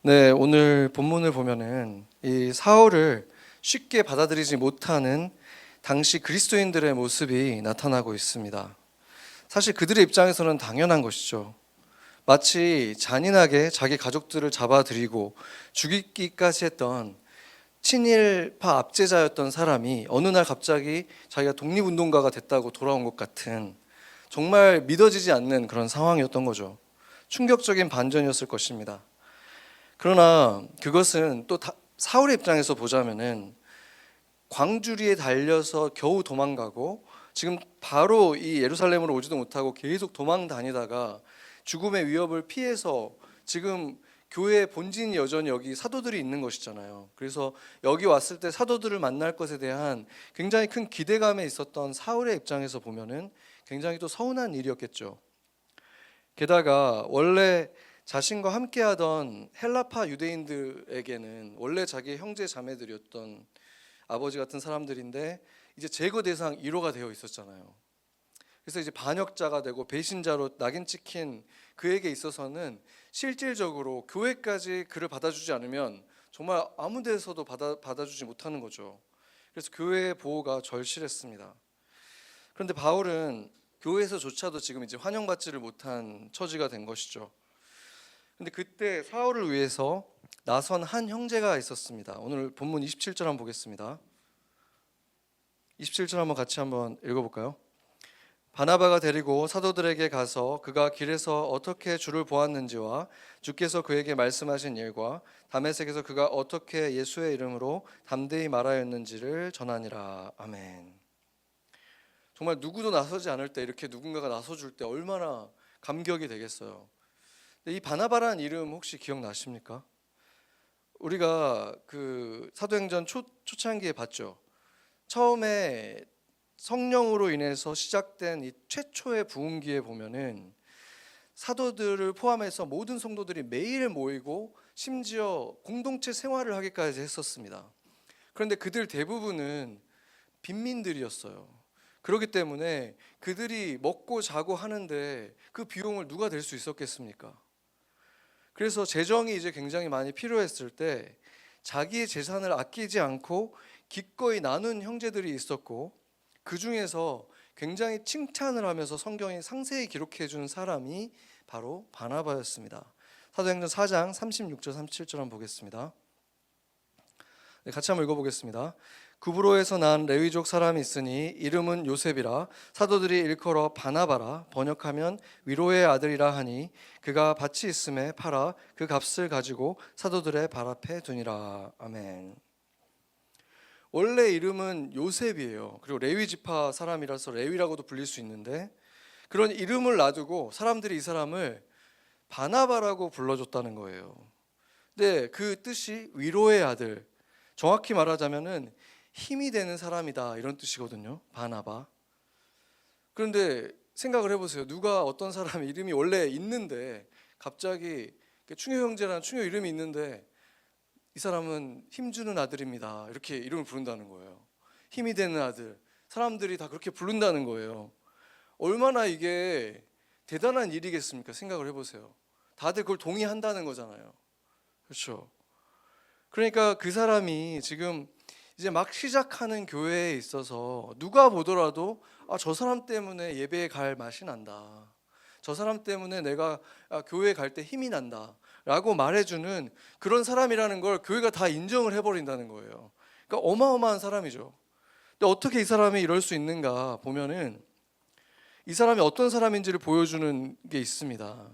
네, 오늘 본문을 보면은 이 사울을 쉽게 받아들이지 못하는 당시 그리스도인들의 모습이 나타나고 있습니다. 사실 그들의 입장에서는 당연한 것이죠. 마치 잔인하게 자기 가족들을 잡아들이고 죽이기까지 했던 친일파 압제자였던 사람이 어느 날 갑자기 자기가 독립운동가가 됐다고 돌아온 것 같은, 정말 믿어지지 않는 그런 상황이었던 거죠. 충격적인 반전이었을 것입니다. 그러나 그것은 또 사울의 입장에서 보자면은 광주리에 달려서 겨우 도망가고, 지금 바로 이 예루살렘으로 오지도 못하고 계속 도망 다니다가 죽음의 위협을 피해서 지금 교회의 본진이 여전히 여기 사도들이 있는 것이잖아요. 그래서 여기 왔을 때 사도들을 만날 것에 대한 굉장히 큰 기대감에 있었던 사울의 입장에서 보면은 굉장히 또 서운한 일이었겠죠. 게다가 원래 자신과 함께하던 헬라파 유대인들에게는 원래 자기의 형제 자매들이었던 아버지 같은 사람들인데 이제 제거 대상 1호가 되어 있었잖아요. 그래서 이제 반역자가 되고 배신자로 낙인 찍힌 그에게 있어서는 실질적으로 교회까지 그를 받아주지 않으면 정말 아무 데서도 받아주지 못하는 거죠. 그래서 교회의 보호가 절실했습니다. 그런데 바울은 교회에서조차도 지금 이제 환영받지를 못한 처지가 된 것이죠. 근데 그때 사울을 위해서 나선 한 형제가 있었습니다. 오늘 본문 27절 한번 보겠습니다. 27절 한번 같이 한번 읽어볼까요? 바나바가 데리고 사도들에게 가서 그가 길에서 어떻게 주를 보았는지와 주께서 그에게 말씀하신 일과 다메섹에서 그가 어떻게 예수의 이름으로 담대히 말하였는지를 전하니라. 아멘. 정말 누구도 나서지 않을 때 이렇게 누군가가 나서줄 때 얼마나 감격이 되겠어요. 이 바나바라는 이름 혹시 기억나십니까? 우리가 그 사도행전 초창기에 봤죠. 처음에 성령으로 인해서 시작된 이 최초의 부흥기에 보면은 사도들을 포함해서 모든 성도들이 매일 모이고 심지어 공동체 생활을 하기까지 했었습니다. 그런데 그들 대부분은 빈민들이었어요. 그렇기 때문에 그들이 먹고 자고 하는데 그 비용을 누가 댈 수 있었겠습니까? 그래서 재정이 이제 굉장히 많이 필요했을 때 자기의 재산을 아끼지 않고 기꺼이 나눈 형제들이 있었고, 그 중에서 굉장히 칭찬을 하면서 성경이 상세히 기록해 준 사람이 바로 바나바였습니다. 사도행전 4장 36절 37절 한번 보겠습니다. 네, 같이 한번 읽어보겠습니다. 구브로에서 난 레위족 사람이 있으니 이름은 요셉이라 사도들이 일컬어 바나바라 번역하면 위로의 아들이라 하니 그가 밭이 있음에 팔아 그 값을 가지고 사도들의 발 앞에 두니라. 아멘. 원래 이름은 요셉이에요. 그리고 레위 지파 사람이라서 레위라고도 불릴 수 있는데 그런 이름을 놔두고 사람들이 이 사람을 바나바라고 불러줬다는 거예요. 근데 그 뜻이 위로의 아들, 정확히 말하자면은 힘이 되는 사람이다 이런 뜻이거든요. 바나바. 그런데 생각을 해보세요. 누가 어떤 사람 이름이 원래 있는데 갑자기 충효 형제라는 충효 이름이 있는데 이 사람은 힘주는 아들입니다 이렇게 이름을 부른다는 거예요. 힘이 되는 아들. 사람들이 다 그렇게 부른다는 거예요. 얼마나 이게 대단한 일이겠습니까? 생각을 해보세요. 다들 그걸 동의한다는 거잖아요. 그렇죠? 그러니까 그 사람이 지금 이제 막 시작하는 교회에 있어서 누가 보더라도 저 사람 때문에 예배에 갈 맛이 난다. 저 사람 때문에 내가 교회에 갈 때 힘이 난다 라고 말해주는 그런 사람이라는 걸 교회가 다 인정을 해버린다는 거예요. 그러니까 어마어마한 사람이죠. 근데 어떻게 이 사람이 이럴 수 있는가 보면은 이 사람이 어떤 사람인지를 보여주는 게 있습니다.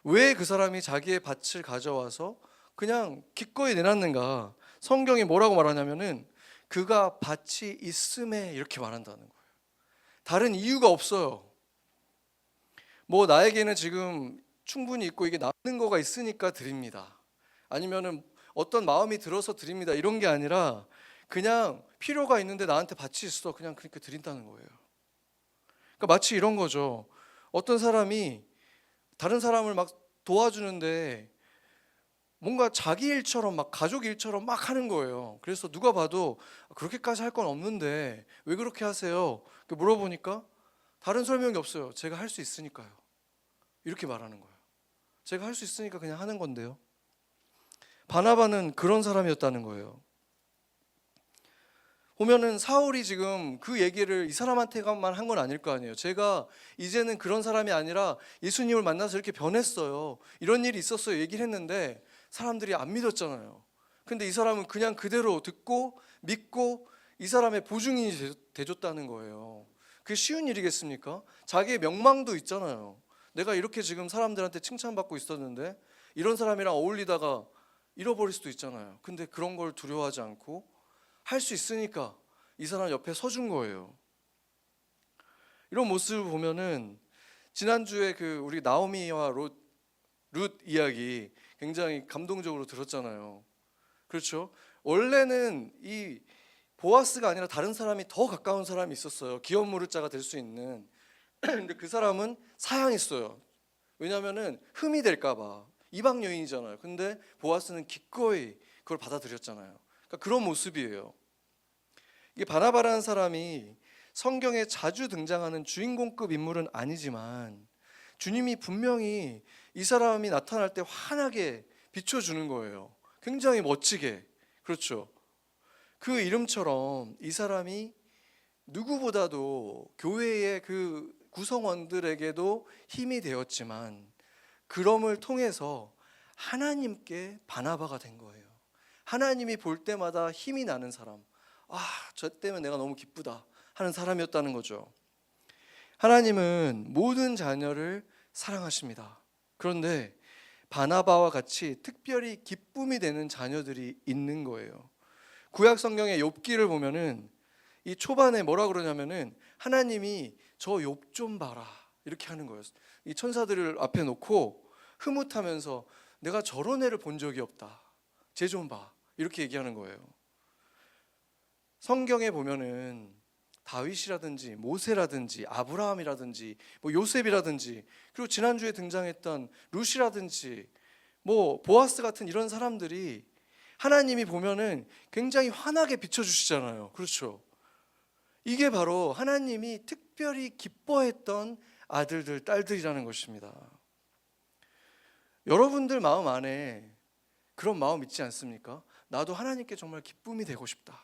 왜 그 사람이 자기의 밭을 가져와서 그냥 기꺼이 내놨는가? 성경이 뭐라고 말하냐면은 그가 밭이 있음에 이렇게 말한다는 거예요. 다른 이유가 없어요. 뭐 나에게는 지금 충분히 있고 이게 남는 거가 있으니까 드립니다. 아니면은 어떤 마음이 들어서 드립니다. 이런 게 아니라 그냥 필요가 있는데 나한테 밭이 있어. 그냥 그러니까 드린다는 거예요. 그러니까 마치 이런 거죠. 어떤 사람이 다른 사람을 막 도와주는데 뭔가 자기 일처럼 막 가족 일처럼 막 하는 거예요. 그래서 누가 봐도 그렇게까지 할 건 없는데 왜 그렇게 하세요? 물어보니까 다른 설명이 없어요. 제가 할 수 있으니까요. 이렇게 말하는 거예요. 제가 할 수 있으니까 그냥 하는 건데요. 바나바는 그런 사람이었다는 거예요. 보면은 사울이 지금 그 얘기를 이 사람한테만 한 건 아닐 거 아니에요. 제가 이제는 그런 사람이 아니라 예수님을 만나서 이렇게 변했어요, 이런 일이 있었어요, 얘기를 했는데 사람들이 안 믿었잖아요. 근데 이 사람은 그냥 그대로 듣고 믿고 이 사람의 보증인이 돼줬다는 거예요. 그게 쉬운 일이겠습니까? 자기의 명망도 있잖아요. 내가 이렇게 지금 사람들한테 칭찬받고 있었는데 이런 사람이랑 어울리다가 잃어버릴 수도 있잖아요. 근데 그런 걸 두려워하지 않고 할 수 있으니까 이 사람 옆에 서준 거예요. 이런 모습을 보면은 지난주에 그 우리 나오미와 룻 이야기 굉장히 감동적으로 들었잖아요. 그렇죠? 원래는 이 보아스가 아니라 다른 사람이 더 가까운 사람이 있었어요. 기업 무릇자가 될 수 있는. 근데 그 사람은 사양했어요. 왜냐하면은 흠이 될까봐. 이방 여인이잖아요. 근데 보아스는 기꺼이 그걸 받아들였잖아요. 그러니까 그런 모습이에요. 이게 바나바라는 사람이 성경에 자주 등장하는 주인공급 인물은 아니지만 주님이 분명히 이 사람이 나타날 때 환하게 비춰주는 거예요. 굉장히 멋지게. 그렇죠? 그 이름처럼 이 사람이 누구보다도 교회의 그 구성원들에게도 힘이 되었지만 그럼을 통해서 하나님께 바나바가 된 거예요. 하나님이 볼 때마다 힘이 나는 사람, 저 때문에 내가 너무 기쁘다 하는 사람이었다는 거죠. 하나님은 모든 자녀를 사랑하십니다. 그런데 바나바와 같이 특별히 기쁨이 되는 자녀들이 있는 거예요. 구약 성경의 욥기를 보면은 이 초반에 뭐라 그러냐면은 하나님이 저 욥 좀 봐라 이렇게 하는 거예요. 이 천사들을 앞에 놓고 흐뭇하면서 내가 저런 애를 본 적이 없다, 쟤 좀 봐, 이렇게 얘기하는 거예요. 성경에 보면은 다윗이라든지 모세라든지 아브라함이라든지 요셉이라든지 그리고 지난주에 등장했던 룻이라든지 보아스 같은 이런 사람들이 하나님이 보면은 굉장히 환하게 비춰주시잖아요. 그렇죠? 이게 바로 하나님이 특별히 기뻐했던 아들들, 딸들이라는 것입니다. 여러분들 마음 안에 그런 마음 있지 않습니까? 나도 하나님께 정말 기쁨이 되고 싶다,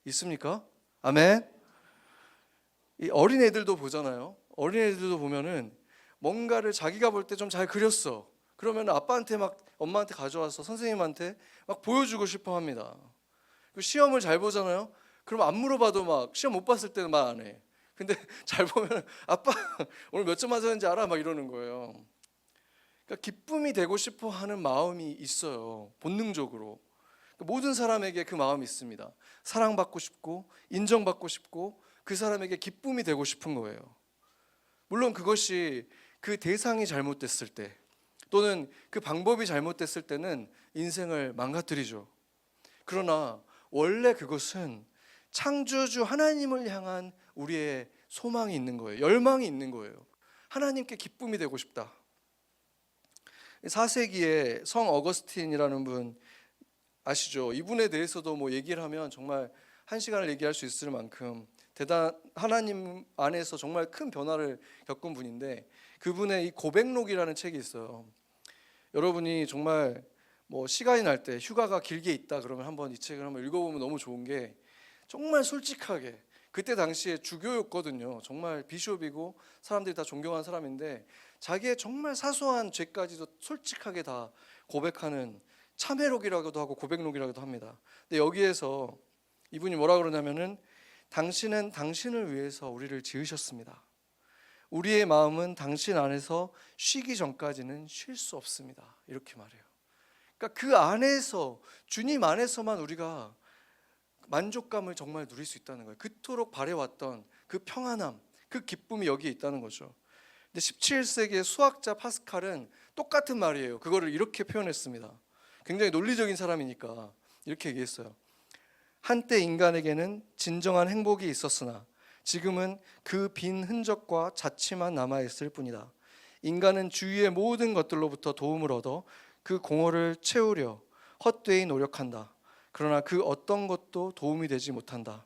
있습니까? 아멘. 이 어린애들도 보잖아요. 어린애들도 보면은 뭔가를 자기가 볼 때 좀 잘 그렸어. 그러면 아빠한테 막 엄마한테 가져와서 선생님한테 막 보여주고 싶어 합니다. 시험을 잘 보잖아요. 그럼 안 물어봐도 막 시험 못 봤을 때는 말 안 해. 근데 잘 보면 아빠 오늘 몇 점 맞았는지 알아? 막 이러는 거예요. 그러니까 기쁨이 되고 싶어 하는 마음이 있어요. 본능적으로. 모든 사람에게 그 마음이 있습니다. 사랑받고 싶고 인정받고 싶고 그 사람에게 기쁨이 되고 싶은 거예요. 물론 그것이 그 대상이 잘못됐을 때 또는 그 방법이 잘못됐을 때는 인생을 망가뜨리죠. 그러나 원래 그것은 창조주 하나님을 향한 우리의 소망이 있는 거예요. 열망이 있는 거예요. 하나님께 기쁨이 되고 싶다. 4세기에 성 어거스틴이라는 분 아시죠? 이분에 대해서도 얘기를 하면 정말 한 시간을 얘기할 수 있을 만큼 하나님 안에서 정말 큰 변화를 겪은 분인데 그분의 이 고백록이라는 책이 있어요. 여러분이 정말 시간이 날 때 휴가가 길게 있다 그러면 한번 이 책을 한번 읽어보면 너무 좋은 게 정말 솔직하게, 그때 당시에 주교였거든요. 정말 비숍이고 사람들이 다 존경하는 사람인데 자기의 정말 사소한 죄까지도 솔직하게 다 고백하는 참회록이라고도 하고 고백록이라고도 합니다. 근데 여기에서 이분이 뭐라 그러냐면은 당신은 당신을 위해서 우리를 지으셨습니다. 우리의 마음은 당신 안에서 쉬기 전까지는 쉴 수 없습니다. 이렇게 말해요. 그러니까 그 안에서, 주님 안에서만 우리가 만족감을 정말 누릴 수 있다는 거예요. 그토록 바래왔던 그 평안함, 그 기쁨이 여기에 있다는 거죠. 근데 17세기의 수학자 파스칼은 똑같은 말이에요. 그거를 이렇게 표현했습니다. 굉장히 논리적인 사람이니까 이렇게 얘기했어요. 한때 인간에게는 진정한 행복이 있었으나 지금은 그 빈 흔적과 자취만 남아있을 뿐이다. 인간은 주위의 모든 것들로부터 도움을 얻어 그 공허를 채우려 헛되이 노력한다. 그러나 그 어떤 것도 도움이 되지 못한다.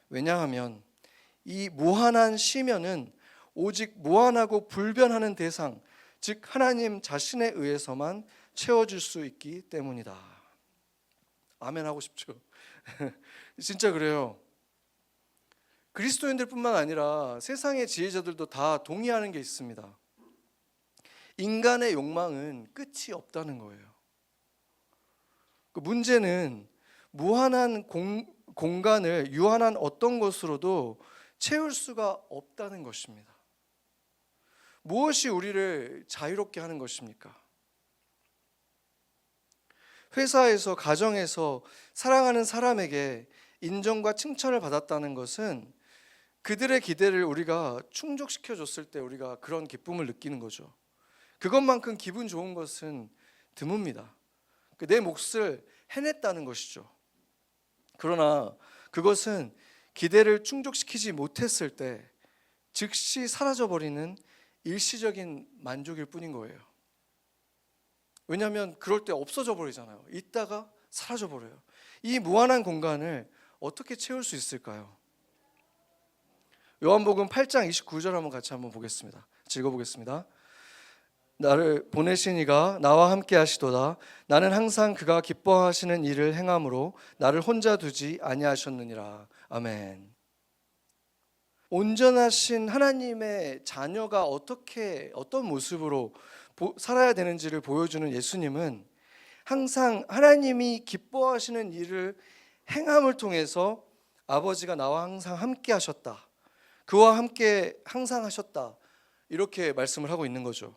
왜냐하면 이 무한한 시면은 오직 무한하고 불변하는 대상, 즉 하나님 자신에 의해서만 채워질 수 있기 때문이다. 아멘 하고 싶죠. 진짜 그래요. 그리스도인들뿐만 아니라 세상의 지혜자들도 다 동의하는 게 있습니다. 인간의 욕망은 끝이 없다는 거예요. 그 문제는 무한한 공간을 유한한 어떤 것으로도 채울 수가 없다는 것입니다. 무엇이 우리를 자유롭게 하는 것입니까? 회사에서, 가정에서 사랑하는 사람에게 인정과 칭찬을 받았다는 것은 그들의 기대를 우리가 충족시켜 줬을 때 우리가 그런 기쁨을 느끼는 거죠. 그것만큼 기분 좋은 것은 드뭅니다. 내 몫을 해냈다는 것이죠. 그러나 그것은 기대를 충족시키지 못했을 때 즉시 사라져버리는 일시적인 만족일 뿐인 거예요. 왜냐하면 그럴 때 없어져 버리잖아요. 있다가 사라져 버려요. 이 무한한 공간을 어떻게 채울 수 있을까요? 요한복음 8장 29절 한번 같이 한번 보겠습니다. 읽어보겠습니다. 나를 보내신 이가 나와 함께 하시도다. 나는 항상 그가 기뻐하시는 일을 행함으로 나를 혼자 두지 아니하셨느니라. 아멘. 온전하신 하나님의 자녀가 어떤 모습으로 살아야 되는지를 보여주는 예수님은 항상 하나님이 기뻐하시는 일을 행함을 통해서 아버지가 나와 항상 함께 하셨다, 그와 함께 항상 하셨다, 이렇게 말씀을 하고 있는 거죠.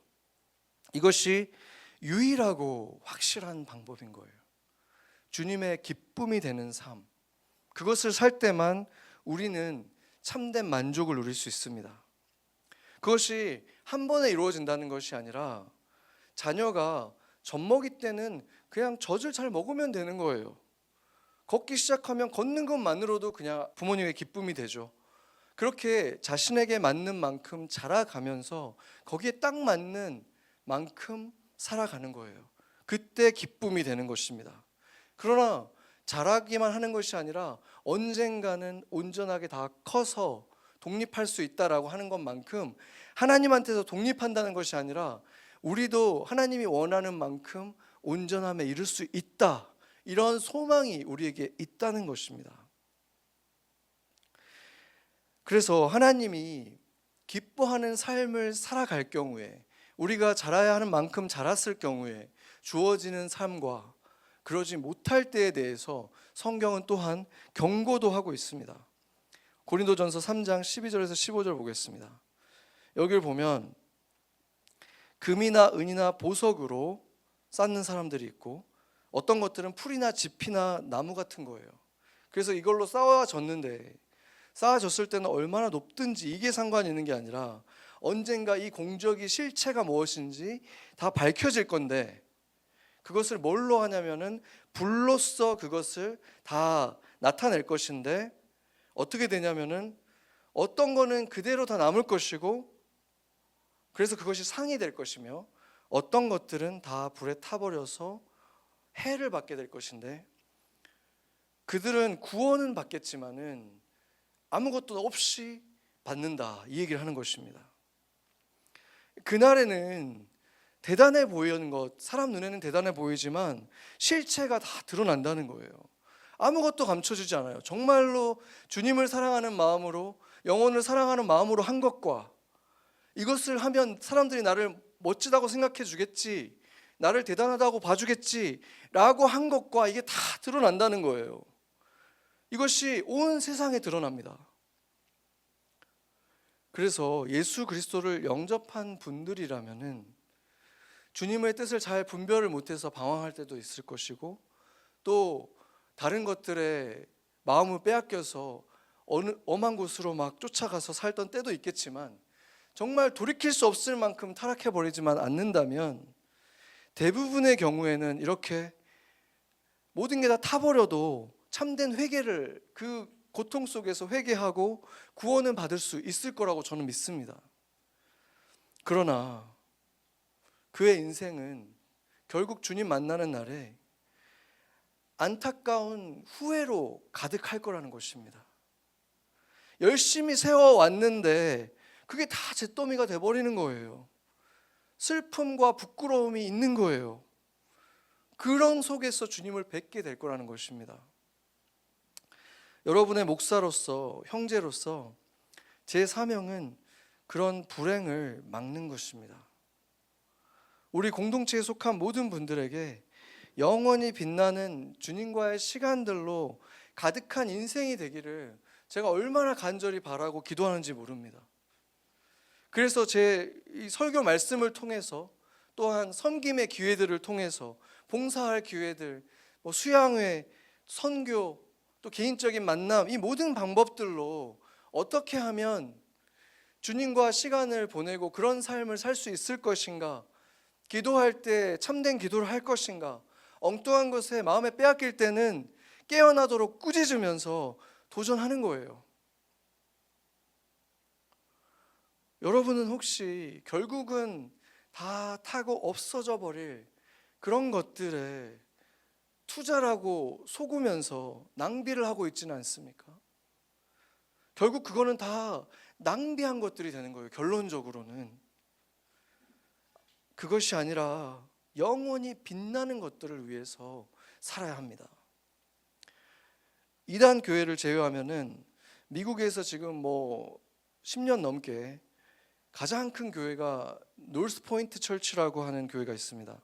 이것이 유일하고 확실한 방법인 거예요. 주님의 기쁨이 되는 삶, 그것을 살 때만 우리는 참된 만족을 누릴 수 있습니다. 그것이 한 번에 이루어진다는 것이 아니라 자녀가 젖먹이 때는 그냥 젖을 잘 먹으면 되는 거예요. 걷기 시작하면 걷는 것만으로도 그냥 부모님의 기쁨이 되죠. 그렇게 자신에게 맞는 만큼 자라가면서 거기에 딱 맞는 만큼 살아가는 거예요. 그때 기쁨이 되는 것입니다. 그러나 자라기만 하는 것이 아니라 언젠가는 온전하게 다 커서 독립할 수 있다라고 하는 것만큼 하나님한테서 독립한다는 것이 아니라 우리도 하나님이 원하는 만큼 온전함에 이를 수 있다, 이런 소망이 우리에게 있다는 것입니다. 그래서 하나님이 기뻐하는 삶을 살아갈 경우에, 우리가 자라야 하는 만큼 자랐을 경우에 주어지는 삶과 그러지 못할 때에 대해서 성경은 또한 경고도 하고 있습니다. 고린도전서 3장 12절에서 15절 보겠습니다. 여기를 보면 금이나 은이나 보석으로 쌓는 사람들이 있고 어떤 것들은 풀이나 짚이나 나무 같은 거예요. 그래서 이걸로 쌓아졌는데 쌓아졌을 때는 얼마나 높든지 이게 상관이 있는 게 아니라 언젠가 이 공적이 실체가 무엇인지 다 밝혀질 건데, 그것을 뭘로 하냐면은 불로써 그것을 다 나타낼 것인데, 어떻게 되냐면은 어떤 거는 그대로 다 남을 것이고 그래서 그것이 상이 될 것이며, 어떤 것들은 다 불에 타버려서 해를 받게 될 것인데, 그들은 구원은 받겠지만은 아무것도 없이 받는다, 이 얘기를 하는 것입니다. 그날에는 대단해 보이는 것, 사람 눈에는 대단해 보이지만 실체가 다 드러난다는 거예요. 아무것도 감춰지지 않아요. 정말로 주님을 사랑하는 마음으로, 영혼을 사랑하는 마음으로 한 것과 이것을 하면 사람들이 나를 멋지다고 생각해 주겠지, 나를 대단하다고 봐주겠지 라고 한 것과 이게 다 드러난다는 거예요. 이것이 온 세상에 드러납니다. 그래서 예수 그리스도를 영접한 분들이라면은 주님의 뜻을 잘 분별을 못해서 방황할 때도 있을 것이고, 또 다른 것들에 마음을 빼앗겨서 어느 엄한 곳으로 막 쫓아가서 살던 때도 있겠지만, 정말 돌이킬 수 없을 만큼 타락해버리지만 않는다면 대부분의 경우에는 이렇게 모든 게 다 타버려도 참된 회개를, 그 고통 속에서 회개하고 구원은 받을 수 있을 거라고 저는 믿습니다. 그러나 그의 인생은 결국 주님 만나는 날에 안타까운 후회로 가득할 거라는 것입니다. 열심히 세워왔는데 그게 다 잿더미가 돼버리는 거예요. 슬픔과 부끄러움이 있는 거예요. 그런 속에서 주님을 뵙게 될 거라는 것입니다. 여러분의 목사로서, 형제로서 제 사명은 그런 불행을 막는 것입니다. 우리 공동체에 속한 모든 분들에게 영원히 빛나는 주님과의 시간들로 가득한 인생이 되기를 제가 얼마나 간절히 바라고 기도하는지 모릅니다. 그래서 제 이 설교 말씀을 통해서, 또한 섬김의 기회들을 통해서, 봉사할 기회들, 수양회, 선교, 또 개인적인 만남, 이 모든 방법들로 어떻게 하면 주님과 시간을 보내고 그런 삶을 살 수 있을 것인가, 기도할 때 참된 기도를 할 것인가, 엉뚱한 것에 마음에 빼앗길 때는 깨어나도록 꾸짖으면서 도전하는 거예요. 여러분은 혹시 결국은 다 타고 없어져 버릴 그런 것들에 투자라고 속으면서 낭비를 하고 있지는 않습니까? 결국 그거는 다 낭비한 것들이 되는 거예요. 결론적으로는 그것이 아니라 영원히 빛나는 것들을 위해서 살아야 합니다. 이단 교회를 제외하면은 미국에서 지금 10년 넘게 가장 큰 교회가 노스포인트 철치라고 하는 교회가 있습니다.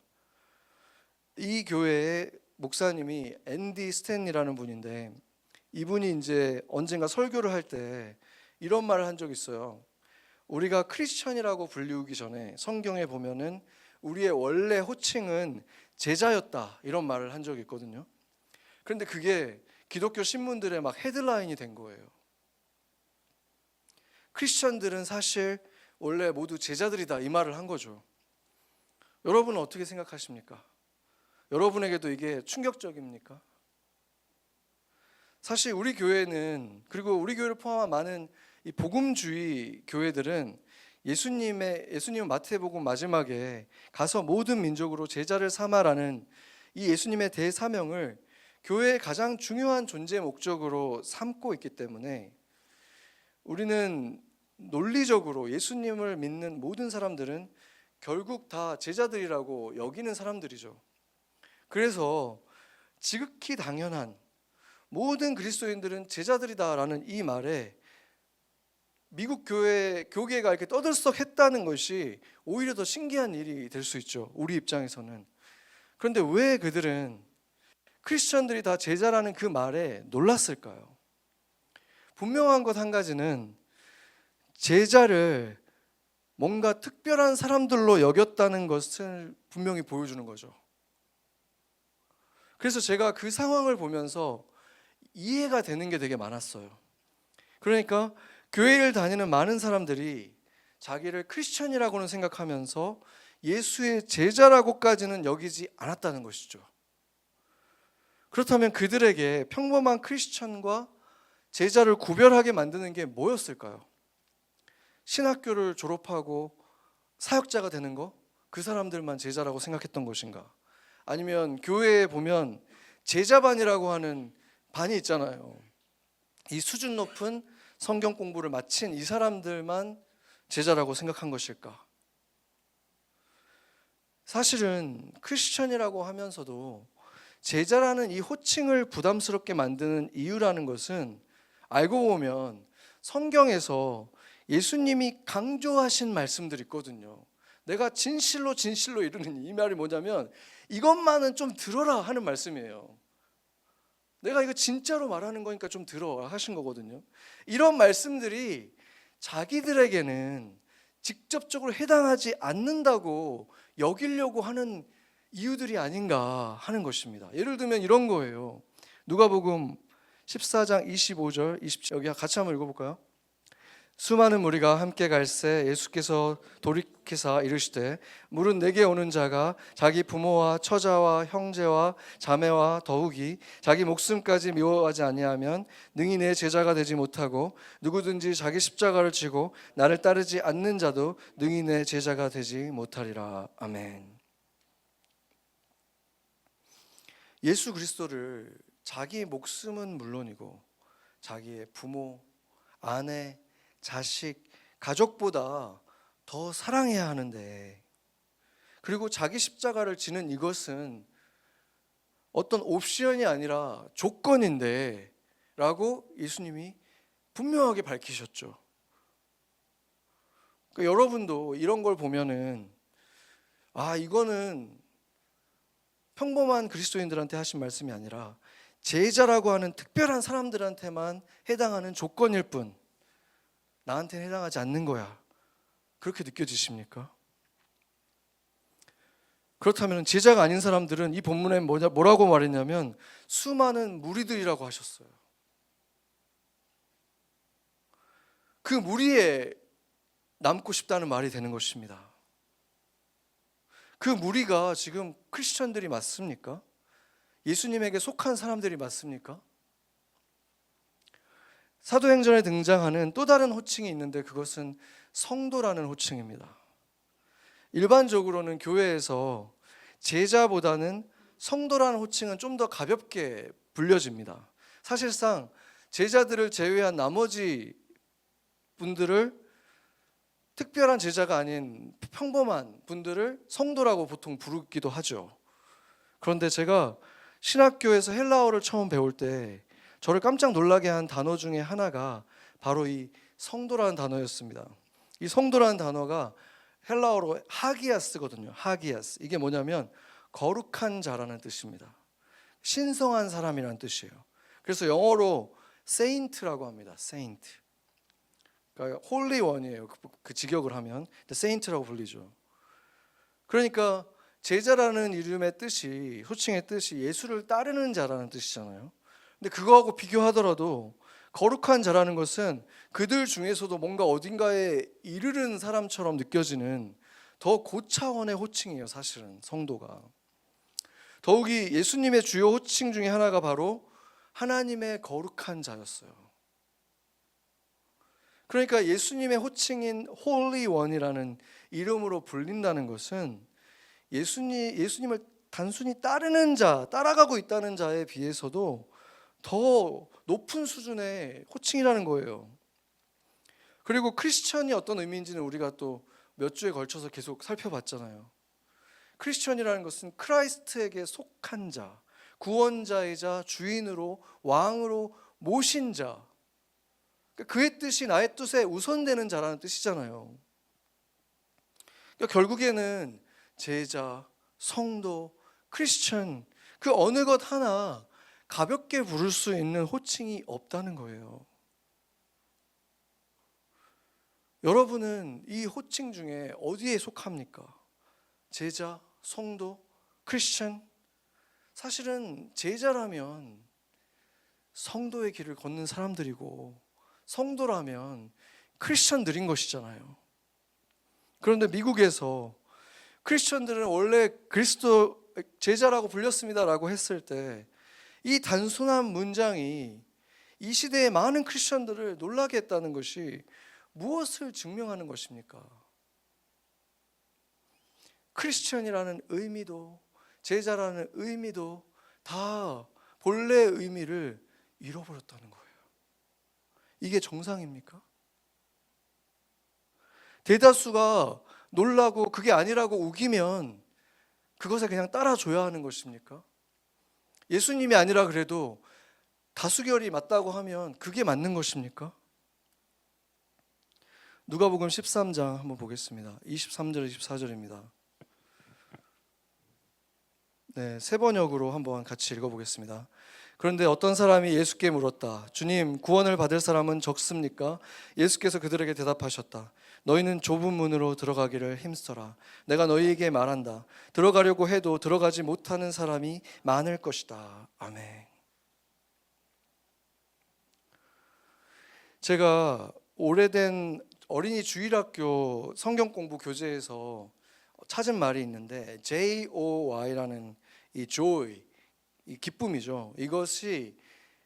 이 교회의 목사님이 앤디 스탠리라는 분인데, 이분이 이제 언젠가 설교를 할 때 이런 말을 한 적이 있어요. 우리가 크리스천이라고 불리우기 전에 성경에 보면은 우리의 원래 호칭은 제자였다, 이런 말을 한 적이 있거든요. 그런데 그게 기독교 신문들의 막 헤드라인이 된 거예요. 크리스천들은 사실 원래 모두 제자들이다, 이 말을 한 거죠. 여러분은 어떻게 생각하십니까? 여러분에게도 이게 충격적입니까? 사실 우리 교회는, 그리고 우리 교회를 포함한 많은 이 복음주의 교회들은 예수님은 마태복음 마지막에 가서 모든 민족으로 제자를 삼아라는 이 예수님의 대사명을 교회의 가장 중요한 존재 목적으로 삼고 있기 때문에, 우리는 논리적으로 예수님을 믿는 모든 사람들은 결국 다 제자들이라고 여기는 사람들이죠. 그래서 지극히 당연한, 모든 그리스도인들은 제자들이다라는 이 말에 미국 교계가 이렇게 떠들썩했다는 것이 오히려 더 신기한 일이 될 수 있죠, 우리 입장에서는. 그런데 왜 그들은 크리스천들이 다 제자라는 그 말에 놀랐을까요? 분명한 것 한 가지는 제자를 뭔가 특별한 사람들로 여겼다는 것을 분명히 보여주는 거죠. 그래서 제가 그 상황을 보면서 이해가 되는 게 되게 많았어요. 그러니까 교회를 다니는 많은 사람들이 자기를 크리스천이라고는 생각하면서 예수의 제자라고까지는 여기지 않았다는 것이죠. 그렇다면 그들에게 평범한 크리스천과 제자를 구별하게 만드는 게 뭐였을까요? 신학교를 졸업하고 사역자가 되는 거? 그 사람들만 제자라고 생각했던 것인가? 아니면 교회에 보면 제자반이라고 하는 반이 있잖아요. 이 수준 높은 성경 공부를 마친 이 사람들만 제자라고 생각한 것일까? 사실은 크리스천이라고 하면서도 제자라는 이 호칭을 부담스럽게 만드는 이유라는 것은, 알고 보면 성경에서 예수님이 강조하신 말씀들이 있거든요. 내가 진실로 이루는 이 말이 뭐냐면, 이것만은 좀 들어라 하는 말씀이에요. 내가 이거 진짜로 말하는 거니까 좀 들어라 하신 거거든요. 이런 말씀들이 자기들에게는 직접적으로 해당하지 않는다고 여기려고 하는 이유들이 아닌가 하는 것입니다. 예를 들면 이런 거예요. 누가복음 14장 25절 27절, 여기 같이 한번 읽어볼까요? 수많은 무리가 함께 갈새 예수께서 돌이키사 이르시되, 물은 내게 오는 자가 자기 부모와 처자와 형제와 자매와 더욱이 자기 목숨까지 미워하지 아니하면 능히 내 제자가 되지 못하고, 누구든지 자기 십자가를 지고 나를 따르지 않는 자도 능히 내 제자가 되지 못하리라. 아멘. 예수 그리스도를 자기 목숨은 물론이고 자기의 부모, 아내, 자식, 가족보다 더 사랑해야 하는데, 그리고 자기 십자가를 지는 이것은 어떤 옵션이 아니라 조건인데 라고 예수님이 분명하게 밝히셨죠. 그러니까 여러분도 이런 걸 보면은 이거는 평범한 그리스도인들한테 하신 말씀이 아니라 제자라고 하는 특별한 사람들한테만 해당하는 조건일 뿐 나한테는 해당하지 않는 거야. 그렇게 느껴지십니까? 그렇다면 제자가 아닌 사람들은 이 본문에 뭐라고 말했냐면 수많은 무리들이라고 하셨어요. 그 무리에 남고 싶다는 말이 되는 것입니다. 그 무리가 지금 크리스천들이 맞습니까? 예수님에게 속한 사람들이 맞습니까? 사도행전에 등장하는 또 다른 호칭이 있는데 그것은 성도라는 호칭입니다. 일반적으로는 교회에서 제자보다는 성도라는 호칭은 좀 더 가볍게 불려집니다. 사실상 제자들을 제외한 나머지 분들을 특별한 제자가 아닌 평범한 분들을 성도라고 보통 부르기도 하죠. 그런데 제가 신학교에서 헬라어를 처음 배울 때 저를 깜짝 놀라게 한 단어 중에 하나가 바로 이 성도라는 단어였습니다. 이 성도라는 단어가 헬라어로 하기아스거든요. 하기아스. 이게 뭐냐면 거룩한 자라는 뜻입니다. 신성한 사람이라는 뜻이에요. 그래서 영어로 saint라고 합니다. saint. 그러니까 홀리 원이에요. 그 직역을 하면 saint라고 불리죠. 그러니까 제자라는 이름의 뜻이, 호칭의 뜻이 예수를 따르는 자라는 뜻이잖아요. 근데 그거하고 비교하더라도 거룩한 자라는 것은 그들 중에서도 뭔가 어딘가에 이르는 사람처럼 느껴지는 더 고차원의 호칭이에요. 사실은 성도가. 더욱이 예수님의 주요 호칭 중에 하나가 바로 하나님의 거룩한 자였어요. 그러니까 예수님의 호칭인 홀리 원이라는 이름으로 불린다는 것은 예수님을 단순히 따르는 자, 따라가고 있다는 자에 비해서도 더 높은 수준의 호칭이라는 거예요. 그리고 크리스천이 어떤 의미인지는 우리가 또 몇 주에 걸쳐서 계속 살펴봤잖아요. 크리스천이라는 것은 크라이스트에게 속한 자, 구원자이자 주인으로 왕으로 모신 자, 그의 뜻이 나의 뜻에 우선되는 자라는 뜻이잖아요. 그러니까 결국에는 제자, 성도, 크리스천 그 어느 것 하나 가볍게 부를 수 있는 호칭이 없다는 거예요. 여러분은 이 호칭 중에 어디에 속합니까? 제자, 성도, 크리스천? 사실은 제자라면 성도의 길을 걷는 사람들이고 성도라면 크리스천들인 것이잖아요. 그런데 미국에서 크리스천들은 원래 그리스도 제자라고 불렸습니다라고 했을 때 이 단순한 문장이 이 시대의 많은 크리스천들을 놀라게 했다는 것이 무엇을 증명하는 것입니까? 크리스천이라는 의미도 제자라는 의미도 다 본래의 의미를 잃어버렸다는 거예요. 이게 정상입니까? 대다수가 놀라고 그게 아니라고 우기면 그것에 그냥 따라줘야 하는 것입니까? 예수님이 아니라 그래도 다수결이 맞다고 하면 그게 맞는 것입니까? 누가복음 13장 한번 보겠습니다. 23절 24절입니다. 네, 세 번역으로 한번 같이 읽어보겠습니다. 그런데 어떤 사람이 예수께 물었다. 주님, 구원을 받을 사람은 적습니까? 예수께서 그들에게 대답하셨다. 너희는 좁은 문으로 들어가기를 힘써라. 내가 너희에게 말한다. 들어가려고 해도 들어가지 못하는 사람이 많을 것이다. 아멘. 제가 오래된 어린이 주일학교 성경 공부 교재에서 찾은 말이 있는데 JOY라는 이 joy, 이 기쁨이죠. 이것이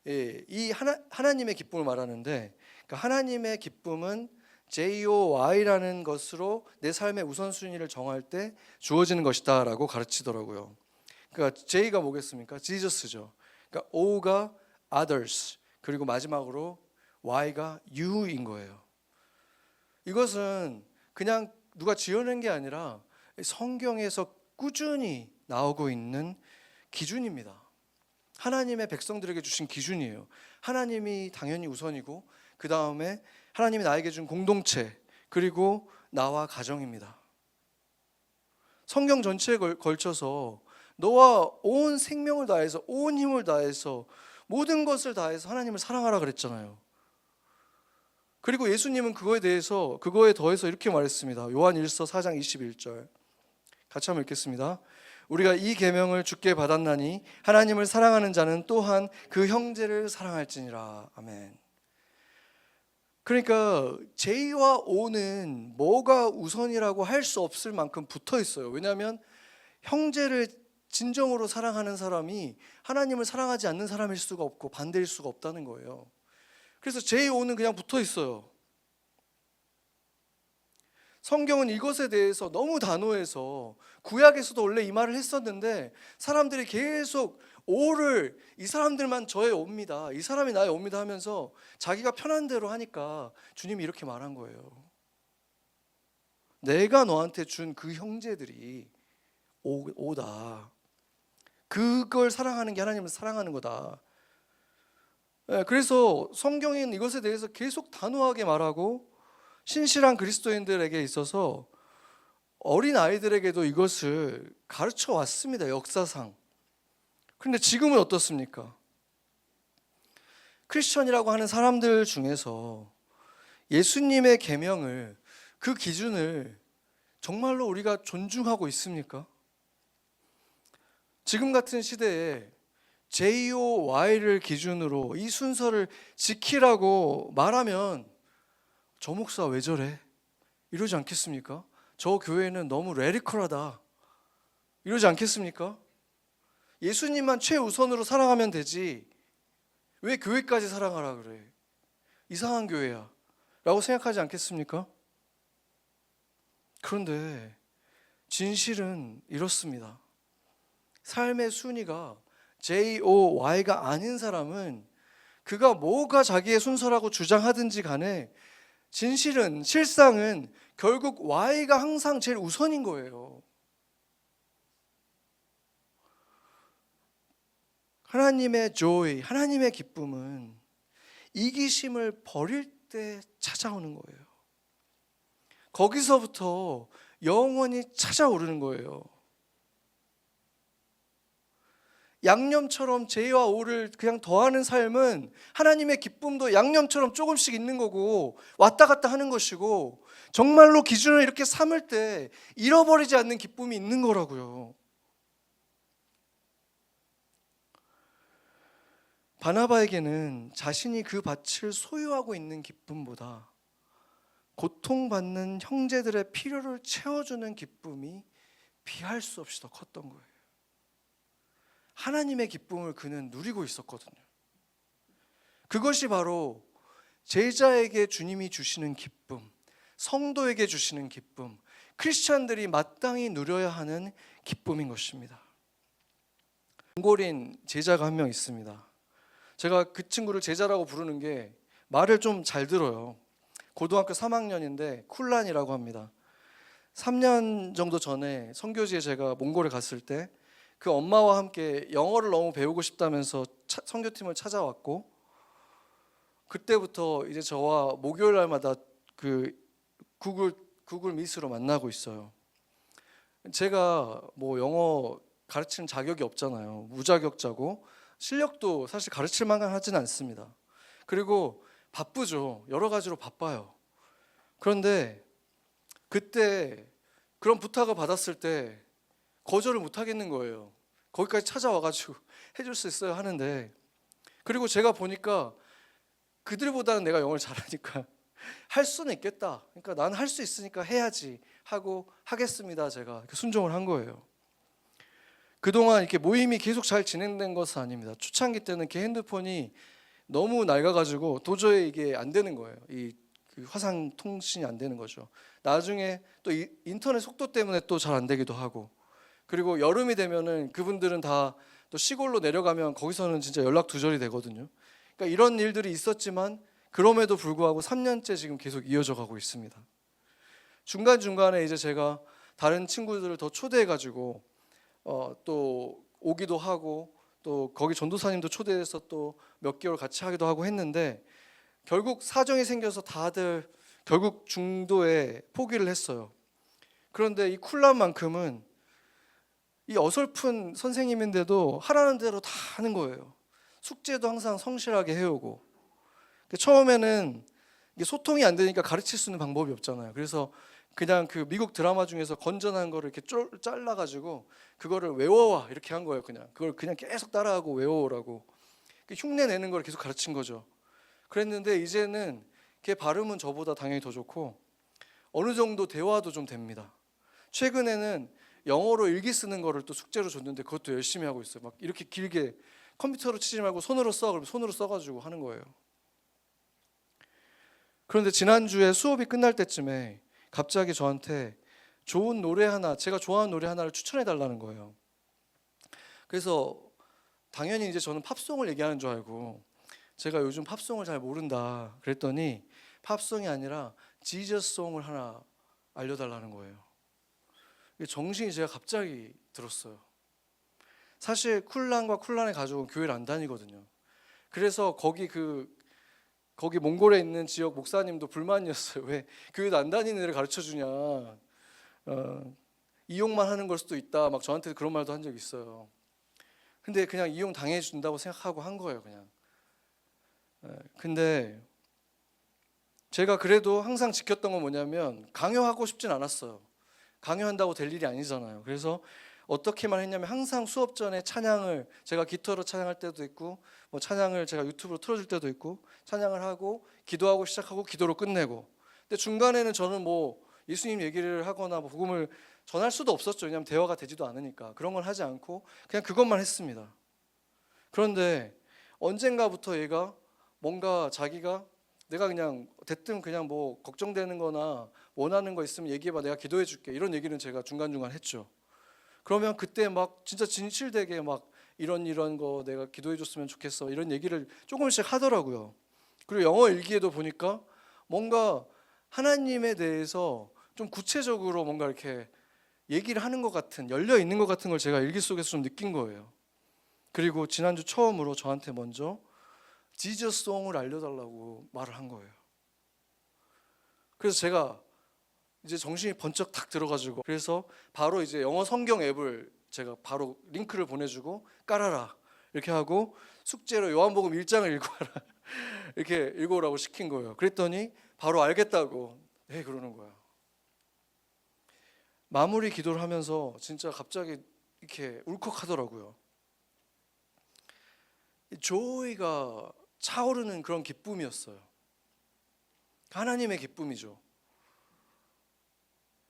이 하나님의 기쁨을 말하는데 그러니까 하나님의 기쁨은 JOY라는 것으로 내 삶의 우선순위를 정할 때 주어지는 것이다 라고 가르치더라고요. 그러니까 J가 뭐겠습니까? Jesus죠. 그러니까 O가 others, 그리고 마지막으로 Y가 you인 거예요. 이것은 그냥 누가 지어낸 게 아니라 성경에서 꾸준히 나오고 있는 기준입니다. 하나님의 백성들에게 주신 기준이에요. 하나님이 당연히 우선이고 그 다음에 하나님이 나에게 준 공동체, 그리고 나와 가정입니다. 성경 전체에 걸쳐서 너와 온 생명을 다해서, 온 힘을 다해서, 모든 것을 다해서 하나님을 사랑하라 그랬잖아요. 그리고 예수님은 그거에 더해서 이렇게 말했습니다. 요한 1서 4장 21절 같이 한번 읽겠습니다. 우리가 이 계명을 주께 받았나니 하나님을 사랑하는 자는 또한 그 형제를 사랑할지니라. 아멘. 그러니까 J와 O는 뭐가 우선이라고 할 수 없을 만큼 붙어 있어요. 왜냐하면 형제를 진정으로 사랑하는 사람이 하나님을 사랑하지 않는 사람일 수가 없고 반대일 수가 없다는 거예요. 그래서 J, O는 그냥 붙어 있어요. 성경은 이것에 대해서 너무 단호해서, 구약에서도 원래 이 말을 했었는데 사람들이 계속 오를, 이 사람들만 저의 옵니다, 이 사람이 나의 옵니다 하면서 자기가 편한 대로 하니까 주님이 이렇게 말한 거예요. 내가 너한테 준 그 형제들이 오다. 그걸 사랑하는 게 하나님을 사랑하는 거다. 그래서 성경은 이것에 대해서 계속 단호하게 말하고, 신실한 그리스도인들에게 있어서 어린 아이들에게도 이것을 가르쳐 왔습니다, 역사상. 그런데 지금은 어떻습니까? 크리스천이라고 하는 사람들 중에서 예수님의 계명을, 그 기준을 정말로 우리가 존중하고 있습니까? 지금 같은 시대에 JOY를 기준으로 이 순서를 지키라고 말하면 저 목사 왜 저래? 이러지 않겠습니까? 저 교회는 너무 레디컬하다 이러지 않겠습니까? 예수님만 최우선으로 사랑하면 되지 왜 교회까지 사랑하라 그래? 이상한 교회야 라고 생각하지 않겠습니까? 그런데 진실은 이렇습니다. 삶의 순위가 JOY가 아닌 사람은 그가 뭐가 자기의 순서라고 주장하든지 간에 진실은, 실상은 결국 Y가 항상 제일 우선인 거예요. 하나님의 joy, 하나님의 기쁨은 이기심을 버릴 때 찾아오는 거예요. 거기서부터 영원히 찾아오르는 거예요. 양념처럼 J와 O를 그냥 더하는 삶은 하나님의 기쁨도 양념처럼 조금씩 있는 거고 왔다 갔다 하는 것이고, 정말로 기준을 이렇게 삼을 때 잃어버리지 않는 기쁨이 있는 거라고요. 바나바에게는 자신이 그 밭을 소유하고 있는 기쁨보다 고통받는 형제들의 필요를 채워주는 기쁨이 비할 수 없이 더 컸던 거예요. 하나님의 기쁨을 그는 누리고 있었거든요. 그것이 바로 제자에게 주님이 주시는 기쁨, 성도에게 주시는 기쁨, 크리스찬들이 마땅히 누려야 하는 기쁨인 것입니다. 몽골인 제자가 한 명 있습니다. 제가 그 친구를 제자라고 부르는 게 말을 좀 잘 들어요. 고등학교 3학년인데 쿨란이라고 합니다. 3년 정도 전에 선교지에 제가 몽골에 갔을 때 그 엄마와 함께 영어를 너무 배우고 싶다면서 선교팀을 찾아왔고, 그때부터 이제 저와 목요일 날마다 그 구글 미스로 만나고 있어요. 제가 뭐 영어 가르치는 자격이 없잖아요. 무자격자고 실력도 사실 가르칠 만한 하지는 않습니다. 그리고 바쁘죠. 여러 가지로 바빠요. 그런데 그때 그런 부탁을 받았을 때 거절을 못 하겠는 거예요. 거기까지 찾아와가지고 해줄 수 있어요 하는데, 그리고 제가 보니까 그들보다는 내가 영어를 잘하니까 할 수는 있겠다. 그러니까 난 할 수 있으니까 해야지 하고 하겠습니다. 제가 순종을 한 거예요. 그동안 이렇게 모임이 계속 잘 진행된 것은 아닙니다. 초창기 때는 그 핸드폰이 너무 낡아가지고 도저히 이게 안 되는 거예요. 그 화상 통신이 안 되는 거죠. 나중에 또 인터넷 속도 때문에 또 잘 안 되기도 하고, 그리고 여름이 되면은 그분들은 다 또 시골로 내려가면 거기서는 진짜 연락 두절이 되거든요. 그러니까 이런 일들이 있었지만 그럼에도 불구하고 3년째 지금 계속 이어져 가고 있습니다. 중간중간에 이제 제가 다른 친구들을 더 초대해가지고 또 오기도 하고 또 거기 전도사님도 초대해서 또 몇 개월 같이 하기도 하고 했는데 결국 사정이 생겨서 다들 결국 중도에 포기를 했어요. 그런데 이 쿨란만큼은 이 어설픈 선생님인데도 하라는 대로 다 하는 거예요. 숙제도 항상 성실하게 해오고. 처음에는 이게 소통이 안 되니까 가르칠 수 있는 방법이 없잖아요. 그래서 그냥 그 미국 드라마 중에서 건전한 거를 이렇게 잘라가지고 그거를 외워와 이렇게 한 거예요. 그걸 그냥 계속 따라하고 외워오라고 흉내 내는 걸 계속 가르친 거죠. 그랬는데 이제는 걔 발음은 저보다 당연히 더 좋고 어느 정도 대화도 좀 됩니다. 최근에는 영어로 일기 쓰는 거를 또 숙제로 줬는데 그것도 열심히 하고 있어요. 막 이렇게 길게 컴퓨터로 치지 말고 손으로 써. 그러면 손으로 써가지고 하는 거예요. 그런데 지난주에 수업이 끝날 때쯤에 갑자기 저한테 좋은 노래 하나, 제가 좋아하는 노래 하나를 추천해 달라는 거예요. 그래서 당연히 이제 저는 팝송을 얘기하는 줄 알고 제가 요즘 팝송을 잘 모른다 그랬더니 팝송이 아니라 지저스송을 하나 알려달라는 거예요. 정신이 제가 갑자기 들었어요. 사실 쿨란과 쿨란의 가족은 교회를 안 다니거든요. 그래서 거기 몽골에 있는 지역 목사님도 불만이었어요. 왜 교회도 안 다니는 애를 가르쳐 주냐. 이용만 하는 걸 수도 있다. 막 저한테 그런 말도 한 적이 있어요. 근데 그냥 이용 당해 준다고 생각하고 한 거예요, 그냥. 근데 제가 그래도 항상 지켰던 건 뭐냐면 강요하고 싶진 않았어요. 강요한다고 될 일이 아니잖아요. 그래서 어떻게만 했냐면 항상 수업 전에 찬양을 제가 기타로 찬양할 때도 있고 뭐 찬양을 제가 유튜브로 틀어줄 때도 있고 찬양을 하고 기도하고 시작하고 기도로 끝내고. 근데 중간에는 저는 뭐 예수님 얘기를 하거나 뭐 복음을 전할 수도 없었죠. 왜냐하면 대화가 되지도 않으니까. 그런 걸 하지 않고 그냥 그것만 했습니다. 그런데 언젠가부터 얘가 뭔가 자기가 내가 그냥 대뜸 그냥 뭐 걱정되는 거나 원하는 거 있으면 얘기해봐, 내가 기도해 줄게, 이런 얘기는 제가 중간중간 했죠. 그러면 그때 막 진짜 진실되게 막 이런 거 내가 기도해 줬으면 좋겠어, 이런 얘기를 조금씩 하더라고요. 그리고 영어 일기에도 보니까 뭔가 하나님에 대해서 좀 구체적으로 뭔가 이렇게 얘기를 하는 것 같은, 열려 있는 것 같은 걸 제가 일기 속에서 좀 느낀 거예요. 그리고 지난주 처음으로 저한테 먼저 지저송을 알려달라고 말을 한 거예요. 그래서 제가 이제 정신이 번쩍 탁 들어가지고, 그래서 바로 이제 영어 성경 앱을 제가 바로 링크를 보내주고 깔아라 이렇게 하고 숙제로 요한복음 1장을 읽어라 이렇게 읽어오라고 시킨 거예요. 그랬더니 바로 알겠다고 그러는 거야. 마무리 기도를 하면서 진짜 갑자기 이렇게 울컥하더라고요. 조이가 차오르는 그런 기쁨이었어요. 하나님의 기쁨이죠.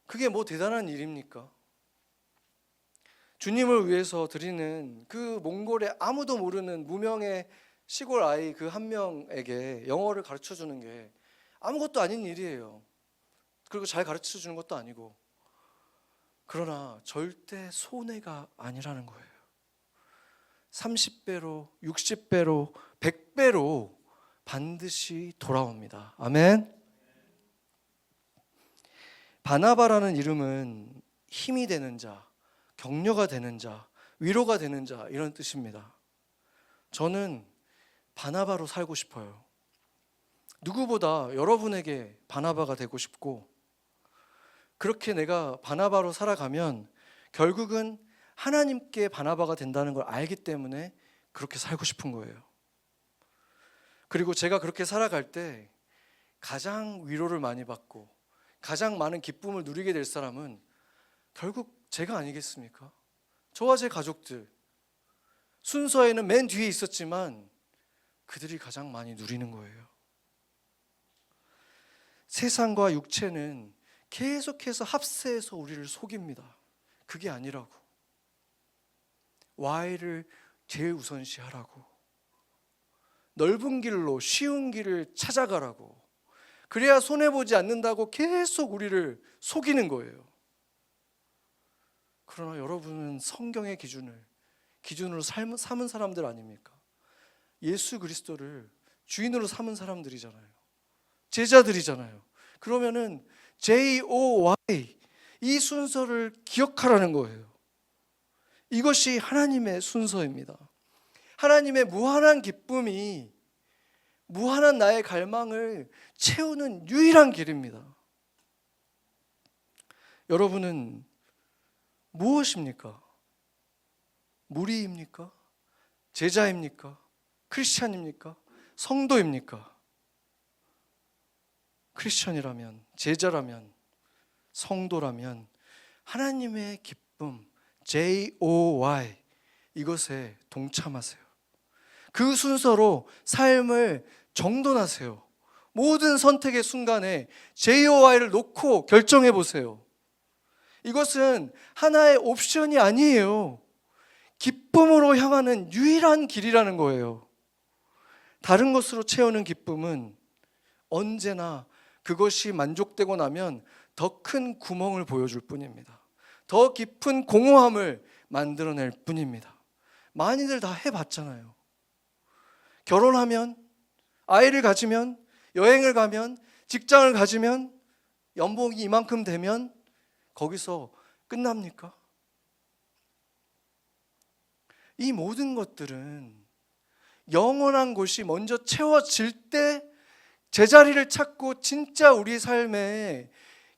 그게 뭐 대단한 일입니까? 주님을 위해서 드리는 그 몽골의 아무도 모르는 무명의 시골 아이 그 한 명에게 영어를 가르쳐 주는 게 아무것도 아닌 일이에요. 그리고 잘 가르쳐 주는 것도 아니고. 그러나 절대 손해가 아니라는 거예요. 30배로, 60배로, 100배로 반드시 돌아옵니다. 아멘. 바나바라는 이름은 힘이 되는 자, 격려가 되는 자, 위로가 되는 자, 이런 뜻입니다. 저는 바나바로 살고 싶어요. 누구보다 여러분에게 바나바가 되고 싶고, 그렇게 내가 바나바로 살아가면 결국은 하나님께 바나바가 된다는 걸 알기 때문에 그렇게 살고 싶은 거예요. 그리고 제가 그렇게 살아갈 때 가장 위로를 많이 받고 가장 많은 기쁨을 누리게 될 사람은 결국 제가 아니겠습니까? 저와 제 가족들, 순서에는 맨 뒤에 있었지만 그들이 가장 많이 누리는 거예요. 세상과 육체는 계속해서 합세해서 우리를 속입니다. 그게 아니라고. Y를 제일 우선시하라고. 넓은 길로 쉬운 길을 찾아가라고. 그래야 손해보지 않는다고 계속 우리를 속이는 거예요. 그러나 여러분은 성경의 기준으로 삼은 사람들 아닙니까? 예수 그리스도를 주인으로 삼은 사람들이잖아요. 제자들이잖아요. 그러면은 JOY 이 순서를 기억하라는 거예요. 이것이 하나님의 순서입니다. 하나님의 무한한 기쁨이 무한한 나의 갈망을 채우는 유일한 길입니다. 여러분은 무엇입니까? 무리입니까? 제자입니까? 크리스찬입니까? 성도입니까? 크리스찬이라면, 제자라면, 성도라면 하나님의 기쁨, JOY, 이것에 동참하세요. 그 순서로 삶을 정돈하세요. 모든 선택의 순간에 JOY를 놓고 결정해 보세요. 이것은 하나의 옵션이 아니에요. 기쁨으로 향하는 유일한 길이라는 거예요. 다른 것으로 채우는 기쁨은 언제나 그것이 만족되고 나면 더 큰 구멍을 보여줄 뿐입니다. 더 깊은 공허함을 만들어낼 뿐입니다. 많이들 다 해봤잖아요. 결혼하면, 아이를 가지면, 여행을 가면, 직장을 가지면, 연봉이 이만큼 되면 거기서 끝납니까? 이 모든 것들은 영원한 곳이 먼저 채워질 때 제자리를 찾고 진짜 우리 삶에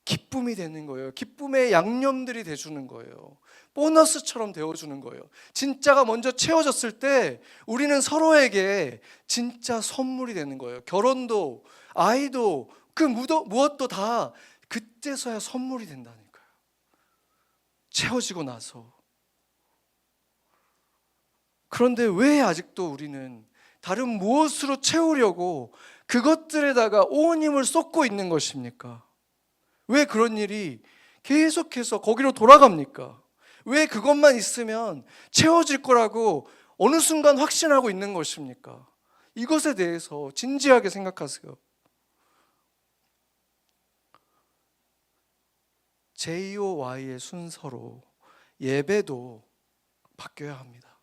기쁨이 되는 거예요. 기쁨의 양념들이 돼주는 거예요. 보너스처럼 되어주는 거예요. 진짜가 먼저 채워졌을 때 우리는 서로에게 진짜 선물이 되는 거예요. 결혼도 아이도 그 무엇도 다 그때서야 선물이 된다니까요. 채워지고 나서. 그런데 왜 아직도 우리는 다른 무엇으로 채우려고 그것들에다가 온 힘을 쏟고 있는 것입니까? 왜 그런 일이 계속해서 거기로 돌아갑니까? 왜 그것만 있으면 채워질 거라고 어느 순간 확신하고 있는 것입니까? 이것에 대해서 진지하게 생각하세요. JOY의 순서로 예배도 바뀌어야 합니다.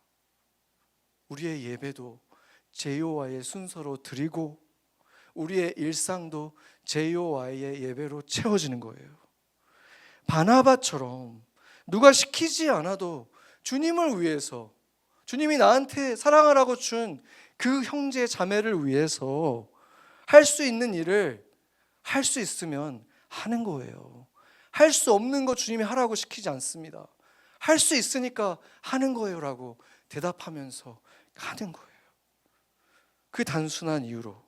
우리의 예배도 JOY의 순서로 드리고 우리의 일상도 JOY의 예배로 채워지는 거예요. 바나바처럼 누가 시키지 않아도 주님을 위해서, 주님이 나한테 사랑하라고 준 그 형제 자매를 위해서 할 수 있는 일을 할 수 있으면 하는 거예요. 할 수 없는 거 주님이 하라고 시키지 않습니다. 할 수 있으니까 하는 거예요라고 대답하면서 하는 거예요. 그 단순한 이유로.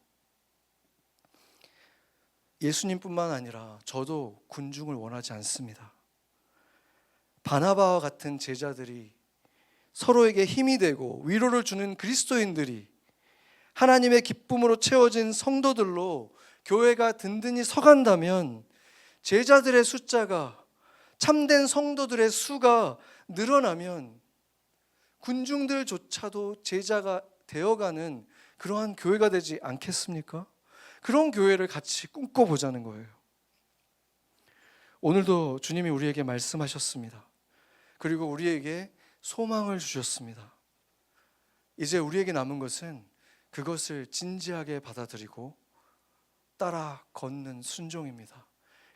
예수님뿐만 아니라 저도 군중을 원하지 않습니다. 바나바와 같은 제자들이, 서로에게 힘이 되고 위로를 주는 그리스도인들이, 하나님의 기쁨으로 채워진 성도들로 교회가 든든히 서간다면 제자들의 숫자가, 참된 성도들의 수가 늘어나면 군중들조차도 제자가 되어가는 그러한 교회가 되지 않겠습니까? 그런 교회를 같이 꿈꿔보자는 거예요. 오늘도 주님이 우리에게 말씀하셨습니다. 그리고 우리에게 소망을 주셨습니다. 이제 우리에게 남은 것은 그것을 진지하게 받아들이고 따라 걷는 순종입니다.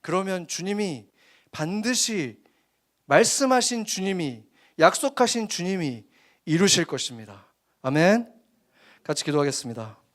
그러면 주님이 반드시 말씀하신 주님이, 약속하신 주님이 이루실 것입니다. 아멘. 같이 기도하겠습니다.